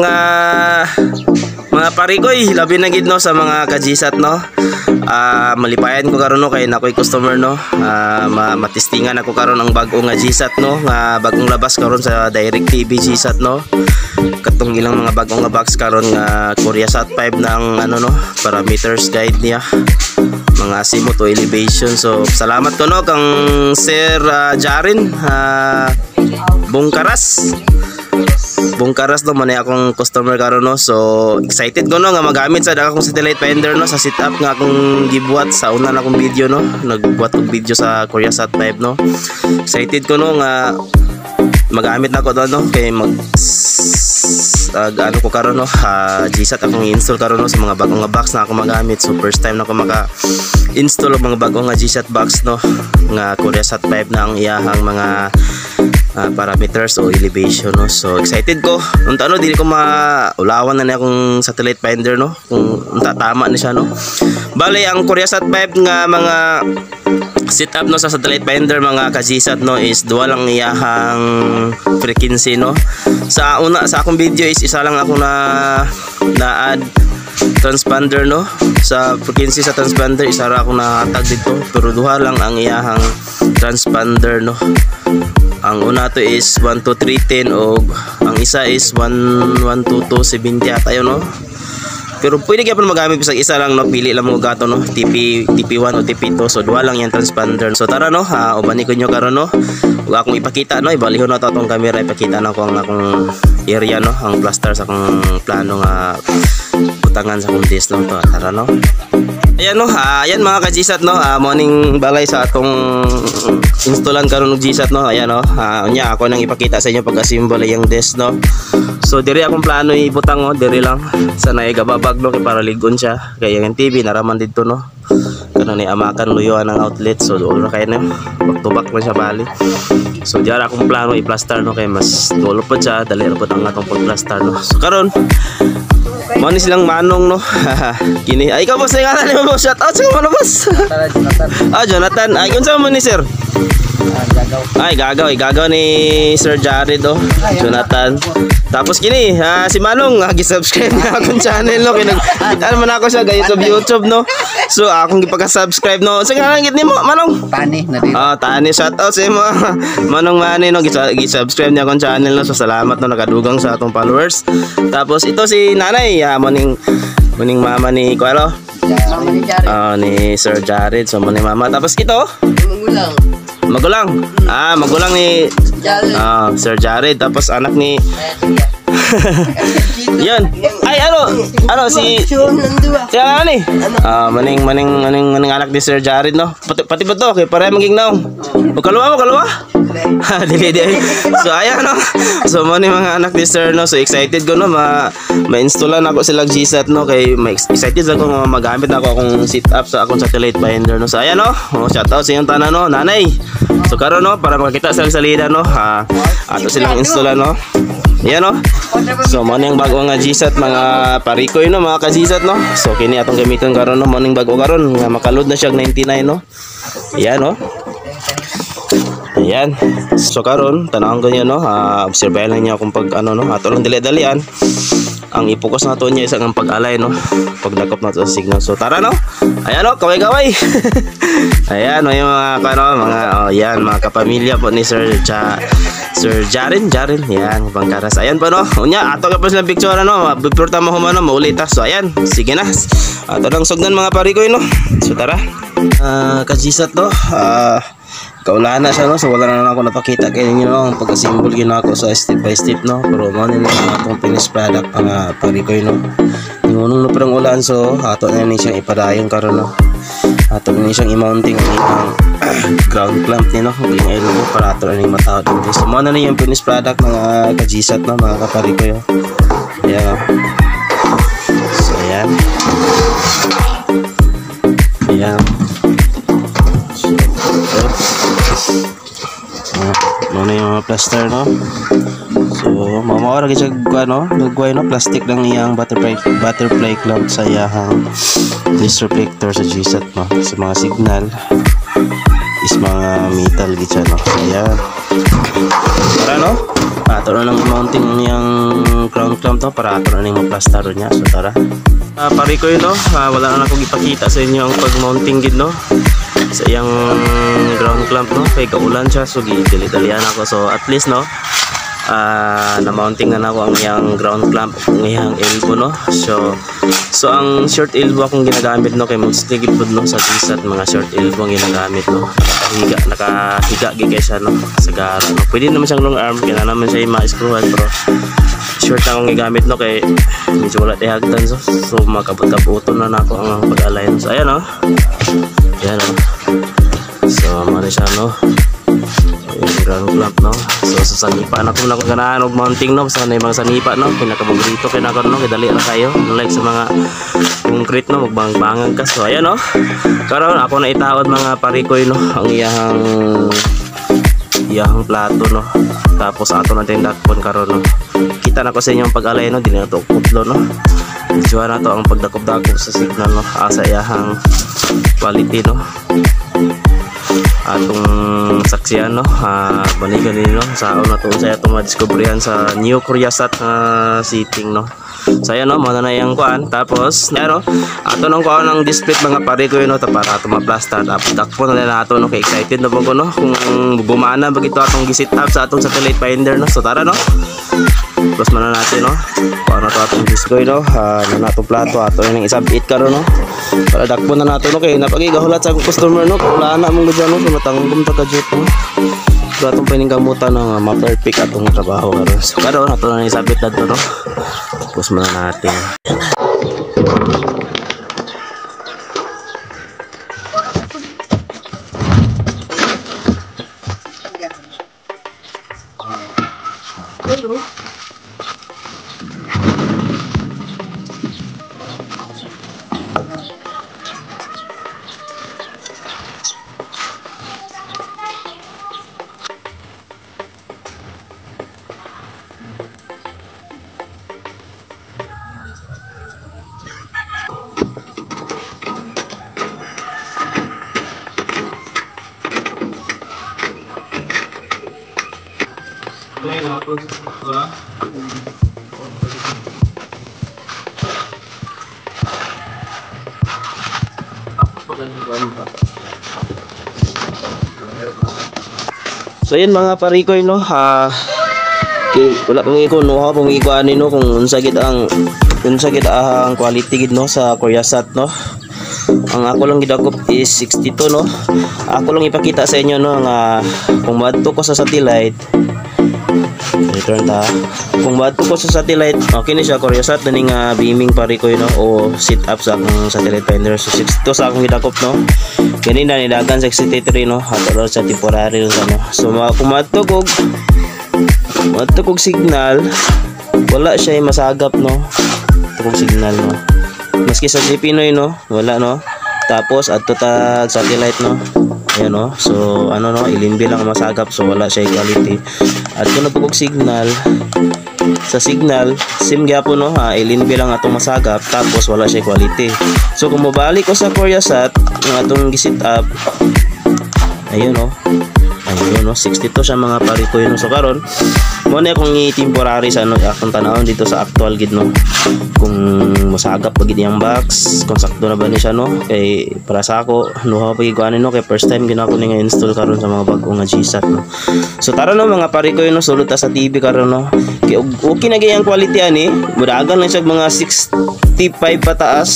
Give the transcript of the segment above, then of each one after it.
Mga parigoy, labi na gid no sa mga kajisat no. Malipayan ko karon no kay nakoy customer no. Matistingan ako karon ang bag-o nga Gsat no, nga bagong labas karon sa DirecTV Gsat no. Katong ilang mga bagong nga box karon nga Koreasat 5 ng ano no, parameters guide niya. Mga azimuth to elevation. So salamat ko no kang Sir Jarin Bungkaras no man akong customer karon no. So excited ko no nga magamit sa akong satellite finder no sa setup nga akong gibuhat sa una na akong video no. Nagbuhat og video sa Koreasat 5 no. Excited ko no nga magamit na ko doon no kay ano ko karon no Gsat akong i-install karon no sa mga bagong nga box na ako magamit. So first time na ako maka-install og mga bagong nga Gsat box no nga Koreasat 5 na ang iyahang mga parameters o elevation no. So excited ko unta no dili ko maulawan na akong satellite finder no kung unta tama ni siya no. Bale ang Koreasat 5 nga mga setup no sa satellite finder mga ka-Gsat no is dual lang iyahang frequency no. Sa akong video is isa lang ako na-add transponder no. Sa frequency sa transponder isa ra ako na-tag dito pero duha lang ang iyahang transponder no. Ang una to is 12310 o ang isa is 112270 tayo no. Pero pwede kaya pa magamit sa isa lang no, pili lang mo gato no, TP1 o TP2. So duha lang yan transponder. So tara no, ubani ko nyo karon no. Ug akong ipakita no, ibalihon na to atong camera, ipakita na ko ang akong area no, ang plaster sa akong plano nga butangan sa akong disk no to. Tara no. Ayan no, ayan mga ka-Gsat no, morning balay sa atong installan karon og Gsat no. Ayan no, unya ako nang ipakita sa inyo pag-assemble yung disk no. So diri akong plano ibutang no, diri lang sa naigababag no kay para ligon siya. Kaya yung TV naraman dito no. Kanon ni amakan luyuan ang outlet. So duol kay na back to back man siya bali. So diri akong plano i-plaster no kay mas duol pa siya, dali ra pud ang atong pag-plaster no. So karon mani silang manong no. Kini ay ikaw boss nga ni mo shout out sa mga boss. Jonathan. Jonathan. Ay unsa man ni sir? Gagaw ni Sir Jared oh. Jonathan. Tapos kini si Manong gi-subscribe na akong channel no kay nagkitaan man ako siya gayon sa YouTube no. So akong gipaka-subscribe no. Sa nga gid nimo Manong? Tani na dito. Tani shout out sa imo. Manong Mani no gi-subscribe niya akong channel no. So salamat no nakadugang sa atong followers. Tapos ito si Nanay muning mama ni Kuelo. Ni Sir Jared. So muning mama. Tapos ito Magulang ni Sir Jared. Tapos anak ni yan. Ay ano si siya ni maning anak ni Sir Jared no. Pati ba to kay para maging naong. Kalawa dili. So ayan no. So mo ni mga anak ni Sir no. So excited ko no ma-installan ako silang Gsat no kay excited ako nga magamit na ako akong setup sa akong satellite finder no. So ayan no. Shout out sa inyong tanan no, nanay. So karon no para makita sa salida no, ato silang installan no. Ayan no. So mo ning bago nga Gsat mga parikoy no mga ka-Gsat no. So kini atong gamiton karon no, mo ning bago karon nga makaload na siya 99 no. Ayan no. Ayan. So karon tanawon ko niya no, obserbahan lang niya kung pag ano no, ato lang dali-dalian. Ang i-focus nato niya isang ang pag-alay no, pag nakop na to sa signal. So tara no. Ayan no, kaway-kaway. Ayan no, yung mga yan mga kapamilya po ni Sir Jarin. Yan, Bangkaras. Ayan po no. Unya ato ka pa sila picture no, before ta mo humano maulit ta. So ayan, sige na. Ato lang sugdan mga parikoy no. So tara. Ka-Gsat no. Kaulahan na siya no, so wala na ako napakita kay ninyo no, ang pag-assemble ginawa ko sa step by step no, pero mo nila ang finished product mga parikoy no. Ngunong no parang ulan so ato na ni siyang ipadayon karon no. Ato na ni siyang i-mounting ang ground clamp ni no, yung elbow para ato na ni matawad. So mo na ni yung finished product mga ka-Gsat no, mga kaparikoy no. Ayan no. So ayan. Ano yung mga plaster no. So mamawara gyud siya no, lugway no, plastic lang iyang butterfly clamp sa iyang disk reflector sa Gsat no. Sa mga signal is mga metal gyud siya no. Ayan. Para no, ato na lang mounting yung ground clamp to para ato na lang ma-plaster niya. So tara. Pare ko yun no, wala na akong ipakita sa inyo ang pag-mounting gid no sa iyang ground clamp no, kay kaulan siya so gidili-dalian ako. So at least no, na-mounting na ako ang iyang ground clamp, ang iyang elbow no. So ang short elbow akong ginagamit no, kay mostly gipod no sa G-Sat mga short elbow ang ginagamit no. Nakahiga gigay siya no sa gara no. Pwede naman siyang long arm, kaya naman siya ma-screwan, pero short na akong gigamit no kay medyo wala hagdan so makabot-kabuton na nako ang pag-align. So ayan no, ayan no, so mali siya no yung ground clamp no. So sa sanipa na kung ako ganahan og mounting no, sa mga sanipa no, pinakapaborito kay nako no, kay dali ra kayo like sa mga concrete no, magbang-bangan ka. So ayan no, karon ako na itaod mga parikoy no ang iyang plato no, tapos ato na din dakpon karon no. Kita na ko sa inyong pag-alay no, dili na to kutlo no, medyo na to ang pagdakop-dakop sa signal no, asa iyang quality no atong saksiyan no. Banigan din no sa una to sa atong madiscoveryan sa New Curiasat sitting no. So ayan no, muna na yung kuan, tapos ano ato nang kuan ng display mga pare ko yun no, para ato ma-plaster. Tapos dakpo na lang ato no, kay excited na po ko no kung gumana ba ito atong gisit up sa atong satellite finder no. So tara no, plus mana natin no, paano to atong display no, na atong plato ato yung isabit karon no, para dakpo na nato no, kay napagigahulat sa customer no, wala na mong gadyan no, so matanggom ta ka jet no. So atong paninggamutan no, ma-perfect atong trabaho karon. So karon ato na isabit dadto no, tapos muna natin. So yun mga parikoy no, wala pang iko no, pang iko ani no kung unsa gid ang quality gid no sa Curiasat no. Ang ako lang gidakop is 62 no. Ako lang ipakita sa inyo no nga kung madto ko sa satellite, return ta, kung madto ko sa satellite okay ni siya Curiasat na ning beaming parikoy no, o sit up sa akong satellite finder. So 62 sa akong gidakop no, ganina nidagan sa 63 no, hatod sa temporary no. So kung madto kog signal wala siya masagap no, kog signal no, maski sa GPinoy no wala no. Tapos adto tag satellite no, ayan no, so ano no, ilimbi lang masagap, so wala siya quality. At kung nagkog signal sa signal sim gyapon no, ilimbi lang atong masagap, tapos wala siya quality. So kung mobalik ko sa Curiasat ng atong gisit up, ayun no, ayun no, 62 siya mga parikoy no. So karon mo na kung i-temporary sa ano akong tanawon dito sa actual gid no, kung masagap pag yung box, kung sakto na ba ni siya no, kay para sa ako no pag iguan no, kay first time ginako ni nga install karon sa mga bag-o nga G-Sat no. So tara no mga parikoy no, sulod ta sa TV karon no, kay okay na gyud ang quality ani, mudagan lang siya mga 65 pataas,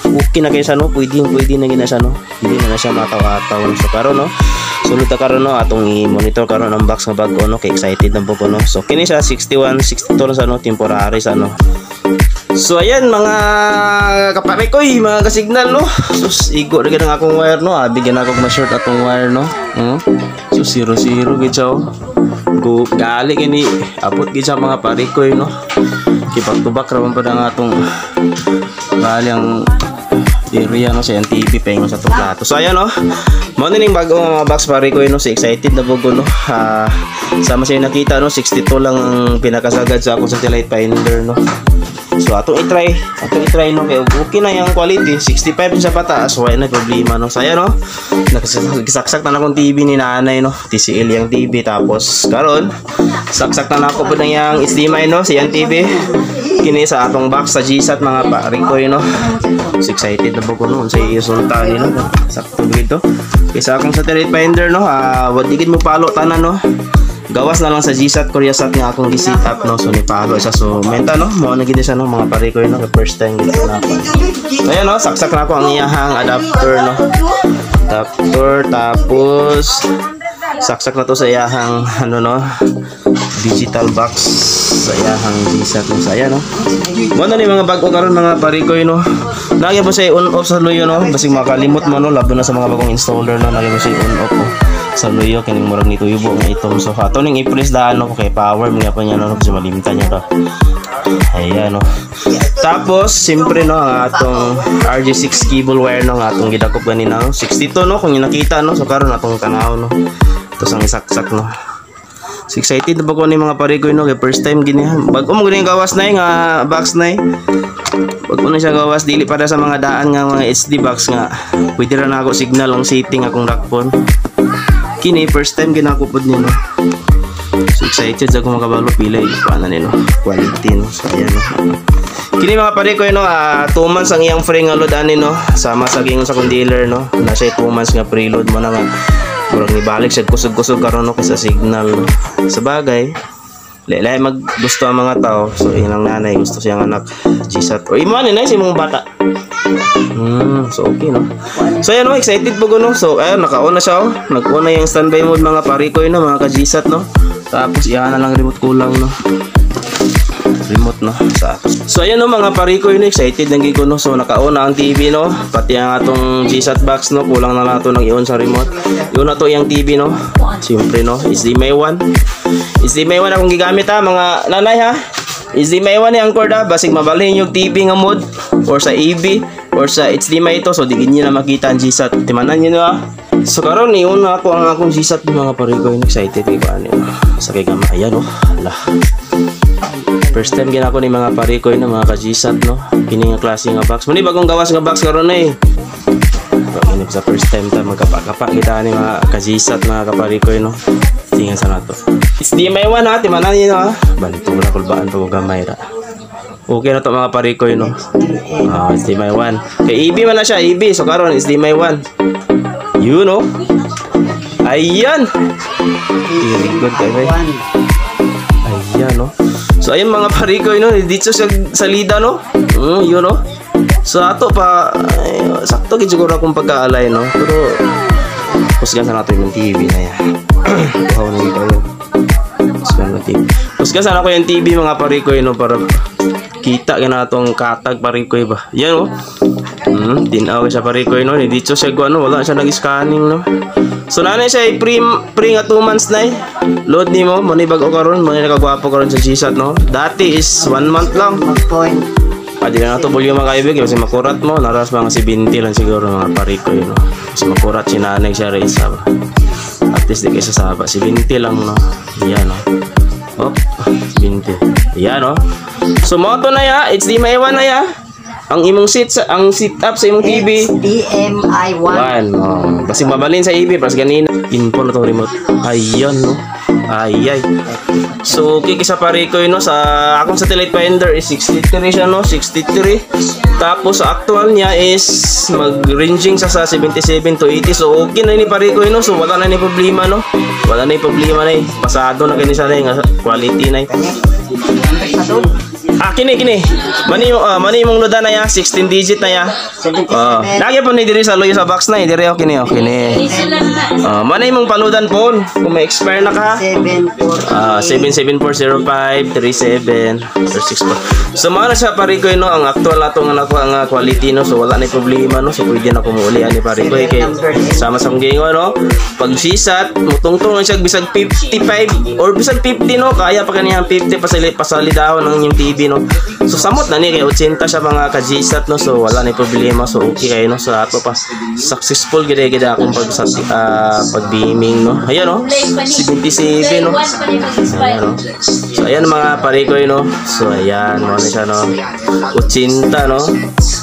okay na kay siya no, pwede na gina siya no, hindi na siya mataw-ataw. So karon no, sulod ta karon no, atong i-monitor karon ang box nga bag-o no, kay excited na po ko no. So kini siya 61, 62 sa no, temporary sa no. So ayan mga kaparikoy, mga kasignal no. Sus igo na ganang akong wire no, bigyan ako ma-short atong wire no. So 0-0 gid siya oh. Go gali kini abot gid siya mga parikoy no. Kipag-tubak ra man pa ang atong gali ang area no, sa NTP pengo sa to plato. So ayan no, mo ning bagong box parikoy no, si excited na bugo no. Sama siya nakita no, 62 lang ang pinakasagad sa akong satellite finder no. So atong i-try no, kay okay na yung quality, 65 sa pataas, wala na problema no. So ayan no, nakasaksak na akong TV ni nanay no, TCL yung TV, tapos karon saksak na ako po na yung HDMI no, siyang TV kini sa atong box sa GSAT mga parikoy no. So excited na ba ko noon sa iyo sultahin no, sakto dito kaysa akong satellite finder no, wag digid mo palo tanan no, gawas na lang sa GSAT CoreaSat nga akong gi-set up no. So ni palo isa, so menta no, mo na gid siya no mga parikoy no, first time gid na ako. So ayan no, saksak na ako ang iyahang adapter no, adapter, tapos saksak na to sa iyahang ano no, digital box sa iyahang GSAT no. Sa ayan no, mo na ni mga bago karon mga parikoy no, lagi po siya on off sa luyo no, basig makalimot mo no, labo na sa mga bagong installer no, lagi mo siya on off no sa luyo, kining murag nito yubo nga itom. So ato ning i-press daan no, kay power mga pa niya no, kasi malimtan niya to. Ayan no. Tapos siyempre no, ang atong RG6 cable wire no, nga atong gidakop ganina no, 62 no kung nakita no. So karon atong tanaw no, tapos ang isaksak no. So excited na ba ko ni mga parikoy no, kay first time gini, bago mo gini gawas na nga box na wag mo na siya gawas, dili para sa mga daan nga mga HD box nga pwede ra na ako signal ang setting akong rockphone. Kini first time ginakupod ni no. So excited sa kung makabalo pila paano ni no, quality no. So ayan no, kini mga parikoy no, 2 months ang iyang free nga load ani no, sama sa gingon sa kong dealer no, na siya 2 months nga preload mo na nga murag nibalik siya kusog-kusog karon no kaysa signal no. Sa bagay lahi maggusto ang mga tao, so ilang nanay gusto siyang anak GSAT o imo ni si mong bata. So okay no. So ayan no, excited po ko no. So ayan, naka-on na siya oh. Nag-on na yung standby mode mga parikoy no, mga ka-GSAT no. Tapos iyan na lang remote kulang no, remote no sa ato. So ayan no mga parikoy no, excited lang ko no. So naka-on na ang TV no, pati ang atong GSAT box no, kulang na nato nang i-on sa remote. Yun na to yung TV no, siyempre no, HDMI 1 akong gigamit ha mga nanay ha. HDMI 1 ni ang cord ha, basig mabalhin yung TV nga mode or sa AV or sa HDMI ito, so di niyo na makita ang GSAT, timanan niyo na. So karon ni una ako ang akong GSAT mga parikoy, excited kay paano sa kay gama. Ayan no, ala first time gina ko ni mga parikoy na mga ka-GSAT no, kini nga klase nga box muni bagong gawas nga box karon na kini sa first time ta magkapa-kapa kita ni mga ka-GSAT mga kaparikoy no. Tingnan sa nato HDMI 1 ha, timanan niyo ha, balito na kulbaan pa ko gamay ra. Okay na to mga parikoy no. HDMI 1 kay EB man na siya, EB, so karon HDMI 1 you know. Ayan very good kay ayan no. So ayun mga parikoy no, dito sa salida no, you know. So ato pa sakto gid siguro akong pagkaalay no, pero pusgan sa nato yung TV na yan. Wow na dito yun, pusgan sana ko yung TV mga parikoy no, para kita ka na itong katag parikoy ba yan no. Tinaw siya parikoy no, dito siya ano, wala siya nag-scanning no. So nanay siya pre nga 2 months na load ni mo ni bago karon, mo ni nakagwapo karon sa GSAT no. Dati is 1 month lang di na ito volume mga kaibig kasi makurat mo, naras mga 70 lang siguro mga parikoy no. Kasi makurat si nanay siya rin sa at least di kaysa saba 70 lang no. Yan no, oh 70 yan no. So moto na ya, HDMI 1 na ya ang imong ang setup sa imong TV HDMI 1 no, kasi mabalin sa EV pas ganina info na to remote. Ayan no, ayay. So okay sa parikoy no, sa akong satellite finder is 63 siya no, 63. Tapos sa actual niya is mag-ranging sa 77 to 80. So okay na ni parikoy no, so wala na ni problema no, wala na ni problema na pasado na kini sa nga quality na. Kini mani mong loda na ya 16 digit na ya. Lagi po ni diri sa loyo sa box na diri kini mani mong paludan po kung may expire na ka 774053764. So mao na sa parikoy no, ang actual nato nga nako ang quality no, so wala na problema no. So pwede na kumuuli ani parikoy kay sama sa gingo no, pag GSAT mutungtong siya bisag 55 or bisag 50 no, kaya pa kaniyang 50 pasalidahon ang yung TV no. So samot na ni kay 80 siya mga ka-GSAT no. So wala na problema, so okay kayo no. So ato pa successful gid akong pag beaming no. Ayan no. 77 no. Ayan no. So ayan mga parikoy no. So ayan mo na siya no. 80 no.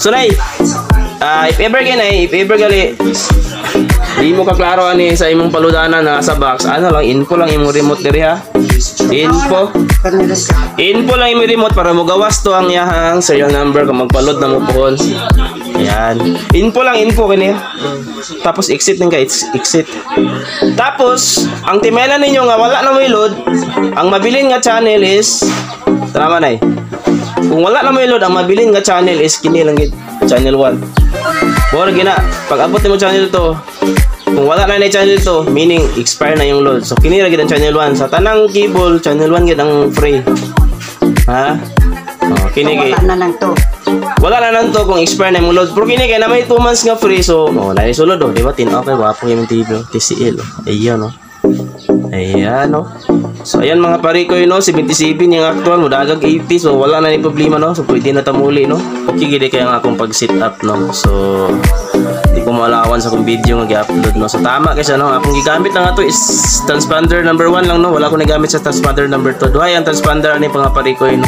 So nay if ever gali di mo kaklaro ani sa imong paludanan na sa box, ano lang info lang imong remote diri ha. Info lang imong remote para mo gawas to ang yahang serial number kung magpalod na mo pohon. Ayan. Info kini. Tapos exit din ka, exit. Tapos ang timela ninyo nga wala na may load, ang mabilin nga channel is tama na kung wala na may load, ang mabilin nga channel is kini lang gid, channel 1. Bora gina, pag abot mo channel to, kung wala na channel to, meaning expire na yung load. So kini ra gid ang channel 1. Sa tanang cable, channel 1 gid ang free. Ha? Oh, kini kay wala na lang to. Wala na lang to kung expire na yung load. Pero kini kay na may 2 months nga free. So, na sulod di ba? Okay, wapo yung TV, TCL. Ayun no. Ayan no. So ayan mga parikoy no, 77 yung actual, mudagag 80. So wala na ni problema no. So pwede na tamuli no. Okay gid kay ang akong pag set up no. So di ko malawan sa akong video nga gi-upload no. So tama kasi no, akong gigamit lang ato is transponder number 1 lang no. Wala ko nagamit sa transponder number 2. Duhay ang transponder ani mga parikoy no.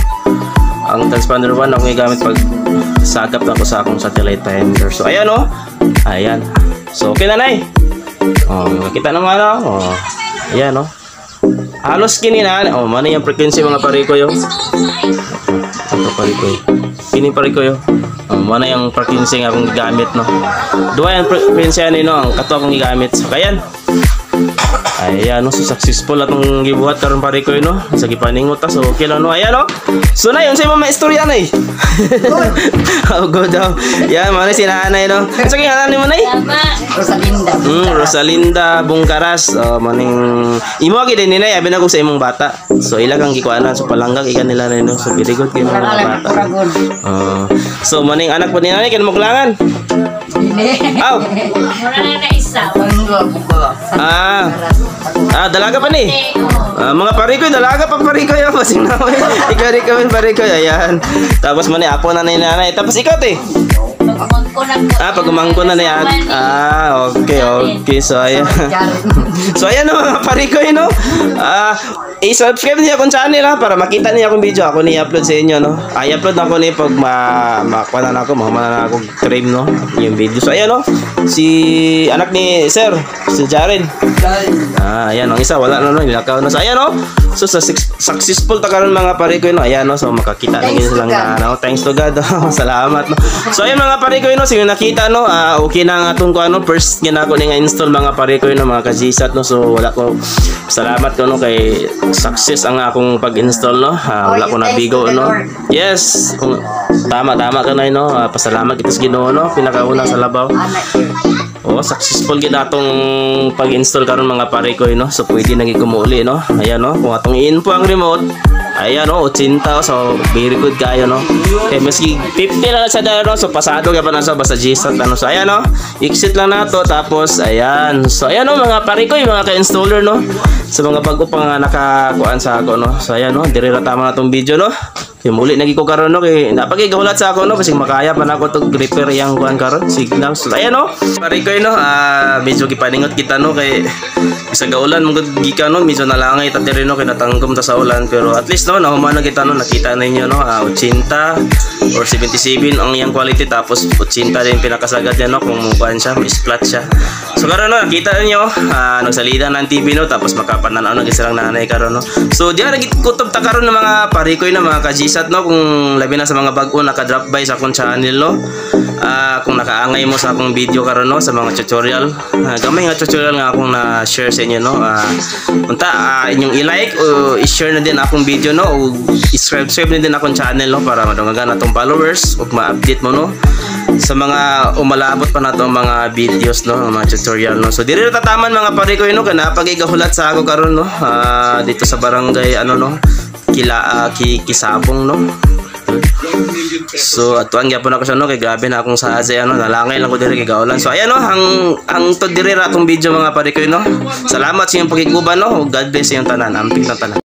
Ang transponder 1 ako gigamit pag sagap na ko sa akong satellite finder. So ayan no. Ayan. So okay na nay. Oh, kita naman no. Oh. Ayan no. Halos kini na mana yung frequency mga parikoy yo. Ito parikoy. Kini parikoy yo. Mana yung frequency nga akong gigamit no. Duha yung frequency ani no, ang kato akong gigamit. So kayan. Ayan no, so successful atong gibuhat karon parikoy no. Sa gipaningot ta so okay lang no. Ayan no. So na yun sa mga istorya na oh go daw. Yan mana si nanay no. Sa kinahanglan ni mo nay? Rosalinda. Rosalinda Bungkaras. Maning imo gid ni nay abi na ko sa imong bata. So ila kang gikuanan so palanggak ikan nila na no. So very good kay mga bata. So maning anak po ni nanay kin mo klangan. Aw. Mura na isa. Dalaga pa ni. Mga parikoy, dalaga pa parikoy ako sing naman. Ikari kami parikoy ayan. Tapos mani ako na nanay. Tapos ikaw te. Pagumangko na yan. Okay. So ayan. So ayan no mga parikoy no. I-subscribe niyo akong channel ha para makita niyo akong video. Ako ni upload sa inyo no. I-upload na ako ni pag makuha na ako, mamana na ako frame no yung video. So ayan no. Si anak ni Sir, si Jaren. Ayan ang isa wala na no, nilakaw na. So ayan no. So successful ta karon mga parikoy no. Ayan no. So makakita na gid lang na no. Thanks to God. Salamat no. So ayan mga parikoy no, sige nakita no. Okay na nga atong ko ano first gina ko ni nga install mga parikoy no mga ka-GSAT no. So wala ko salamat ko no kay success ang akong pag-install no. Wala ko nabigo no. Yes. Tama ka na no. Pasalamat kita sa Ginoo no. Pinakauna sa labaw. Successful gid atong pag-install karon mga parikoy no. So pwede na gikumuli no. Ayan no. Kung atong i-info ang remote, ayan no, 80 so very good kayo no. Maski 50 lang sa daro so pasado ka pa na sa basta GSAT ano. So ayan no. Exit lang nato tapos ayan. So ayan no mga parikoy, mga ka-installer no. Sa mga bago pa nga nakakuan sa ako no. So ayan no, dire ra tama na tong video no. Kaya muli nagi ko karon no kay napagigahulat sa ako no kasi makaya pa na ako to repair yang kuan karon signal. So ayan no. Parikoy no, medyo gipaningot kita no kay isa gaulan mong gikan no, medyo nalangay ta diri no kay natanggom ta sa ulan pero at least no nahumana kita no, nakita ninyo no 80 or 77 ang yang quality tapos 80 din pinakasagad niya no kung kuan siya, may splat siya. So karon no nakita niyo nagsalida ng TV no tapos makapananaw na gisirang nanay karon no. So diyan nagikutob ta karon ng mga parikoy na mga ka-GSAT no kung labi na sa mga bag-o naka-drop by sa akong channel no. Kung nakaangay mo sa akong video karon no sa mga tutorial, gamay nga tutorial nga akong na-share sa inyo no. Unta inyong i-like o i-share na din akong video no o i-subscribe na din akong channel no para madungagan atong followers ug ma-update mo no sa mga umalabot pa nato mga videos no, mga tutorial no. So diri tataman mga parikoy no kana pagigahulat sa ako karon no dito sa barangay ano no Kisabong no. So atuan gyapon ako siya no kay grabe na akong sa Azay ano nalangay lang ko diri kay gaulan. So ayan no ang to diri ra atong video mga parikoy no. Salamat sa inyong pagikuban no. God bless sa inyong tanan. Amping na tanan.